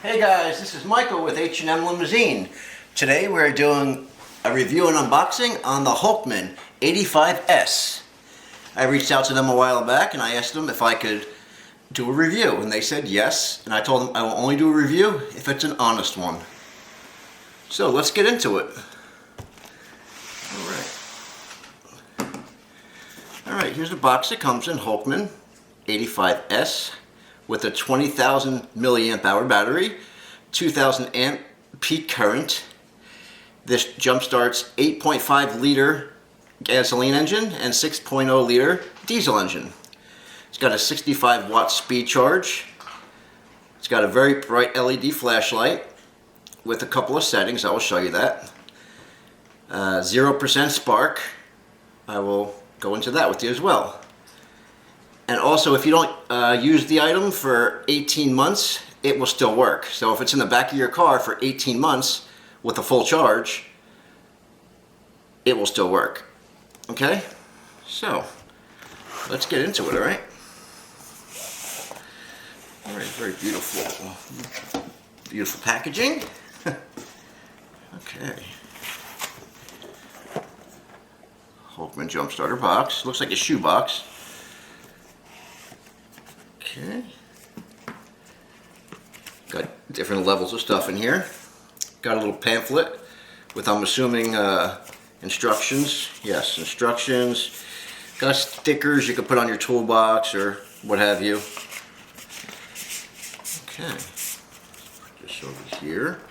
Hey guys, this is Michael with H&M Limousine. Today we're doing a review and unboxing on the Hulkman 85S. I reached out to them a while back and I asked them if I could do a review, and they said yes, and I told them I will only do a review if it's an honest one. So let's get into it. Alright, here's the box it comes in. Hulkman 85S with a 20,000 milliamp hour battery, 2,000 amp peak current. This jump starts 8.5 liter gasoline engine and 6.0 liter diesel engine. It's got a 65 watt speed charge. It's got a very bright LED flashlight with a couple of settings. I will show you that. 0% spark. I will go into that with you as well. And also, if you don't use the item for 18 months, it will still work. So if it's in the back of your car for 18 months with a full charge, it will still work. Okay? So, let's get into it, alright? Alright, very beautiful. Beautiful packaging. Okay. Hulkman jump starter box. Looks like a shoe box. Okay. Got different levels of stuff in here. Got a little pamphlet with, I'm assuming, instructions. Yes, instructions. Got stickers you can put on your toolbox or what have you. Okay. Put this over here.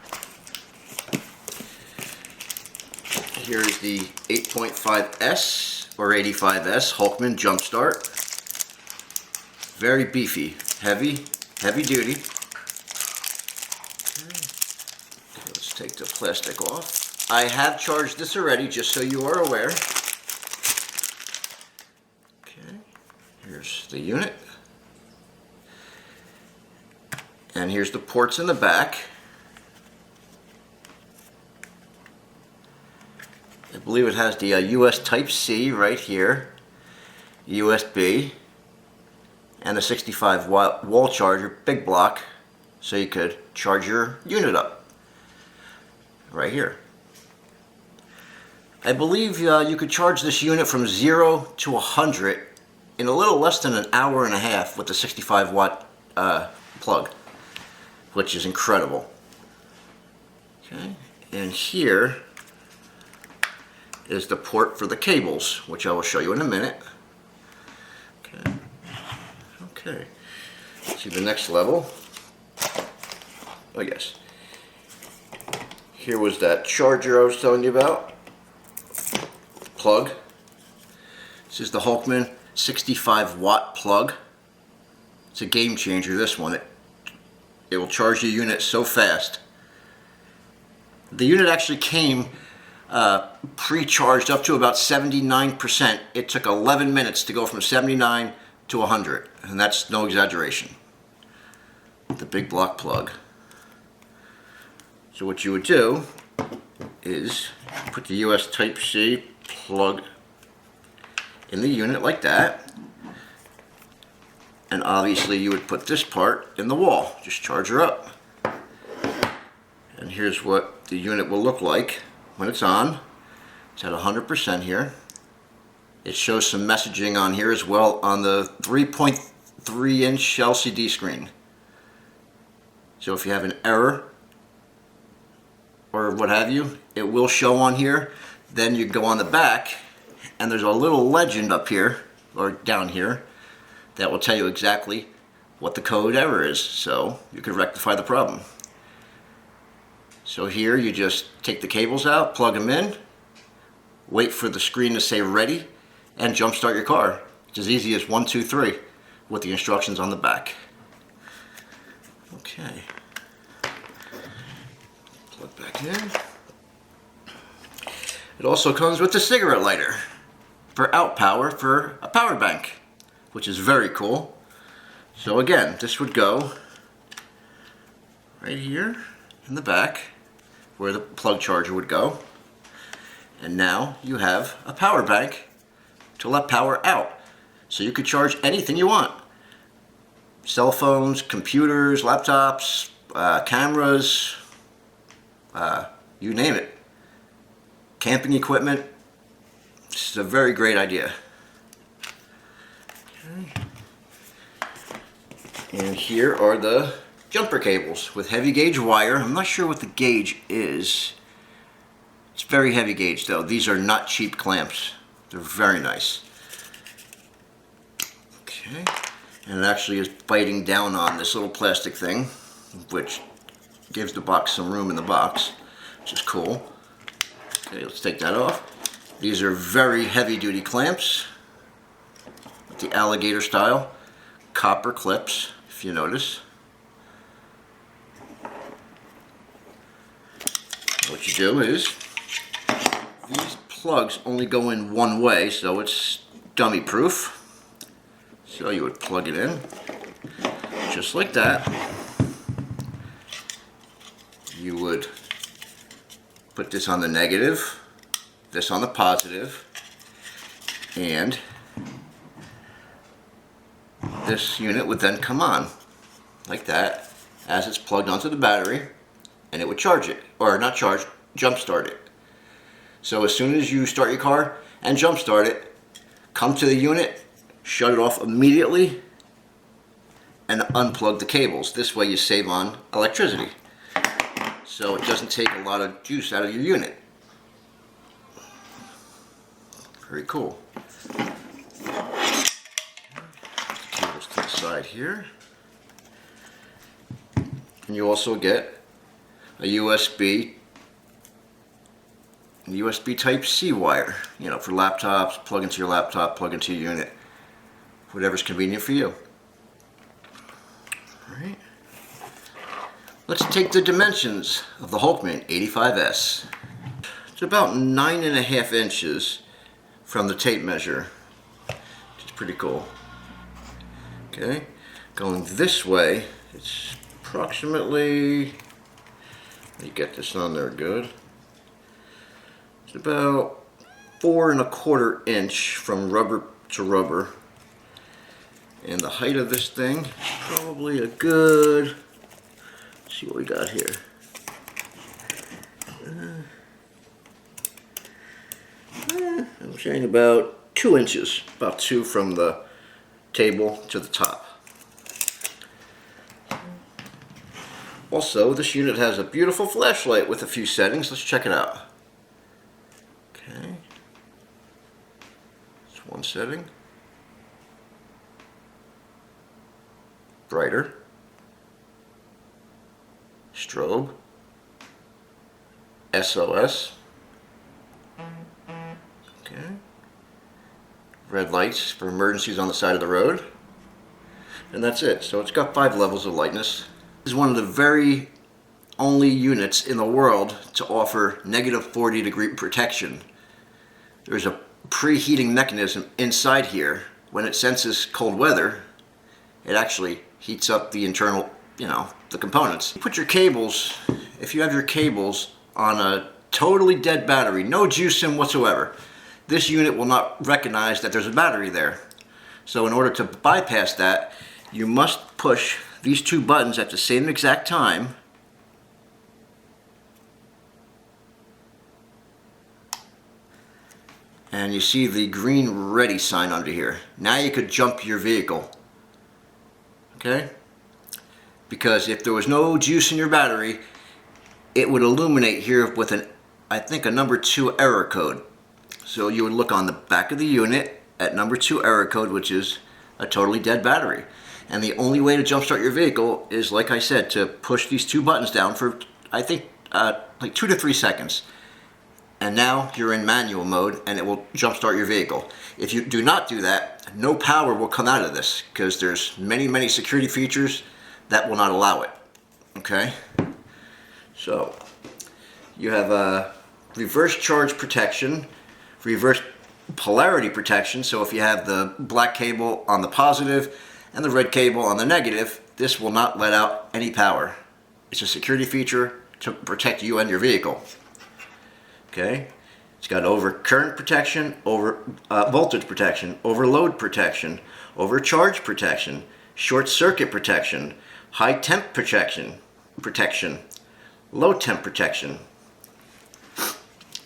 Here's the 8.5S or 85S Hulkman Jump Start. Very beefy, heavy duty. Okay, let's take the plastic off. I have charged this already, just so you are aware. Okay, here's the unit. And here's the ports in the back. I believe it has the US Type-C right here, USB, and a 65 watt wall charger, big block, so you could charge your unit up right here. I believe you could charge this unit from 0 to 100 in a little less than an hour and a half with the 65 watt plug, which is incredible. Okay, and here is the port for the cables, which I will show you in a minute. Okay. Okay. See the next level. Oh yes. Here was that charger I was telling you about. Plug. This is the Hulkman 65 watt plug. It's a game changer, this one. It will charge your unit so fast. The unit actually came pre-charged up to about 79%. It took 11 minutes to go from 79 to 100, and that's no exaggeration. The big block plug. So what you would do is put the US Type-C plug in the unit like that, and obviously you would put this part in the wall. Just charge her up. And here's what the unit will look like when it's on. It's at 100% here. It shows some messaging on here as well on the 3.3 inch LCD screen. So if you have an error or what have you, it will show on here. Then you go on the back and there's a little legend up here or down here that will tell you exactly what the code error is, so you can rectify the problem. So here you just take the cables out, plug them in, wait for the screen to say ready, and jump start your car. It's as easy as 1, 2, 3 with the instructions on the back. Okay. Plug back in. It also comes with a cigarette lighter for out power for a power bank, which is very cool. So again, this would go right here in the back where the plug charger would go. And now you have a power bank to let power out. So you could charge anything you want. Cell phones, computers, laptops, cameras, you name it. Camping equipment. It's a very great idea. Okay. And here are the jumper cables with heavy gauge wire. I'm not sure what the gauge is. It's very heavy gauge though. These are not cheap clamps. They're very nice. Okay. And it actually is biting down on this little plastic thing, which gives the box some room in the box, which is cool. Okay, let's take that off. These are very heavy duty clamps with the alligator style copper clips, if you notice. What you do is, these plugs only go in one way, so it's dummy proof. So you would plug it in, just like that. You would put this on the negative, this on the positive, and this unit would then come on, like that, as it's plugged onto the battery, and it would charge it, or not charge, jump start it. So as soon as you start your car and jump start it, come to the unit, shut it off immediately, and unplug the cables. This way you save on electricity. So it doesn't take a lot of juice out of your unit. Very cool. Cables to the side here. And you also get a USB Type-C wire, you know, for laptops, plug into your laptop, plug into your unit, whatever's convenient for you. All right. Let's take the dimensions of the Hulkman 85S. It's about 9.5 inches from the tape measure, which is pretty cool. Okay, going this way, it's approximately, let me get this on there good. It's about 4.25 inches from rubber to rubber. And the height of this thing is probably a good, let's see what we got here. I'm saying about 2 inches, about 2 from the table to the top. Also, this unit has a beautiful flashlight with a few settings. Let's check it out. Okay, it's one setting. Brighter. Strobe. SOS. Okay. Red lights for emergencies on the side of the road. And that's it. So it's got 5 levels of lightness. This is one of the very only units in the world to offer -40-degree protection. There's a preheating mechanism inside here. When it senses cold weather, it actually heats up the internal, you know, the components. You put your cables, if you have your cables on a totally dead battery, no juice in whatsoever, this unit will not recognize that there's a battery there. So in order to bypass that, you must push these 2 buttons at the same exact time. And you see the green ready sign under here. Now you could jump your vehicle. Okay? Because if there was no juice in your battery, it would illuminate here with an, I think, a number 2 error code. So you would look on the back of the unit at number 2 error code, which is a totally dead battery. And the only way to jumpstart your vehicle is, like I said, to push these 2 buttons down for, I think, like 2 to 3 seconds. And now you're in manual mode and it will jumpstart your vehicle. If you do not do that, no power will come out of this because there's many security features that will not allow it. Okay? So, you have a reverse charge protection, reverse polarity protection. So if you have the black cable on the positive and the red cable on the negative, this will not let out any power. It's a security feature to protect you and your vehicle. Okay, it's got over current protection, over voltage protection, overload protection, overcharge protection, short circuit protection, high temp protection. protection, low temp protection.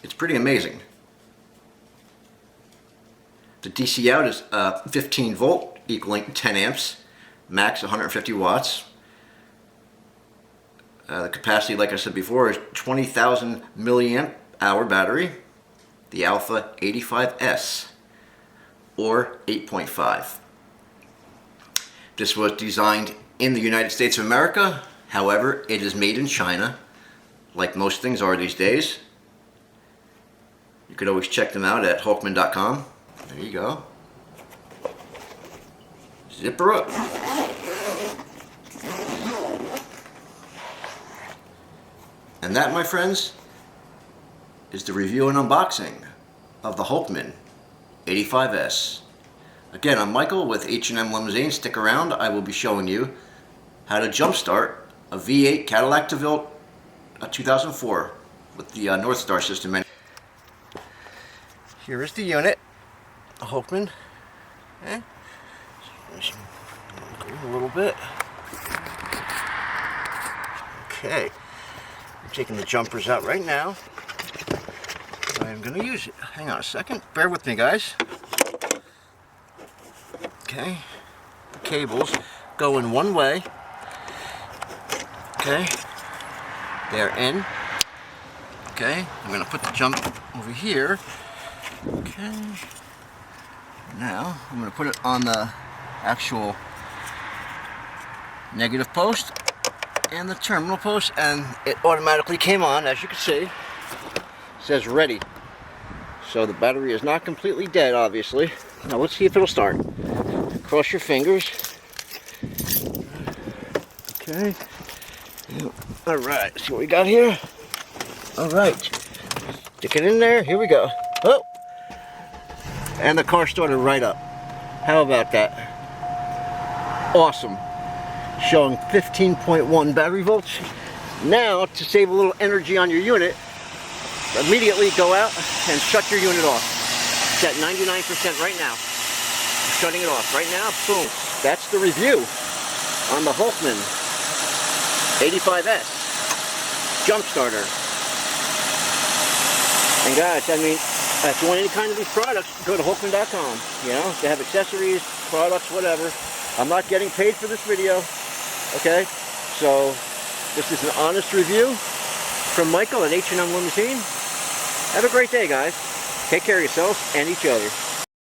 It's pretty amazing. The DC out is 15 volt, equaling 10 amps, max 150 watts. The capacity, like I said before, is 20,000 milliamp hour battery. The Alpha 85S, or 8.5. This was designed in the United States of America. However, it is made in China, like most things are these days. You could always check them out at Hulkman.com. There you go. Zip her up. And that, my friends, is the review and unboxing of the Hulkman 85S. Again, I'm Michael with H&M Limousine. Stick around. I will be showing you how to jumpstart a V8 Cadillac DeVille 2004 with the North Star system. Here is the unit, a Hulkman. Okay. A little bit. Okay. I'm taking the jumpers out right now. I'm going to use it. Hang on a second. Bear with me, guys. Okay. The cables go in one way. Okay. They're in. Okay. I'm going to put the jump over here. Okay. Now, I'm going to put it on the actual negative post and the terminal post, and it automatically came on, as you can see. It says ready. So the battery is not completely dead, obviously. Now let's see if it'll start. Cross your fingers. Okay. Alright, see what we got here? Alright. Stick it in there. Here we go. Oh! And the car started right up. How about that? Awesome. Showing 15.1 battery volts. Now, to save a little energy on your unit, immediately go out and shut your unit off. It's at 99% right now. I'm shutting it off right now. Boom. That's the review on the Hulkman 85S jump starter. And guys, I mean, if you want any kind of these products, go to Hulkman.com. You know, they have accessories, products, whatever. I'm not getting paid for this video. Okay, so this is an honest review from Michael at H&M Limousine. Have a great day, guys. Take care of yourselves and each other.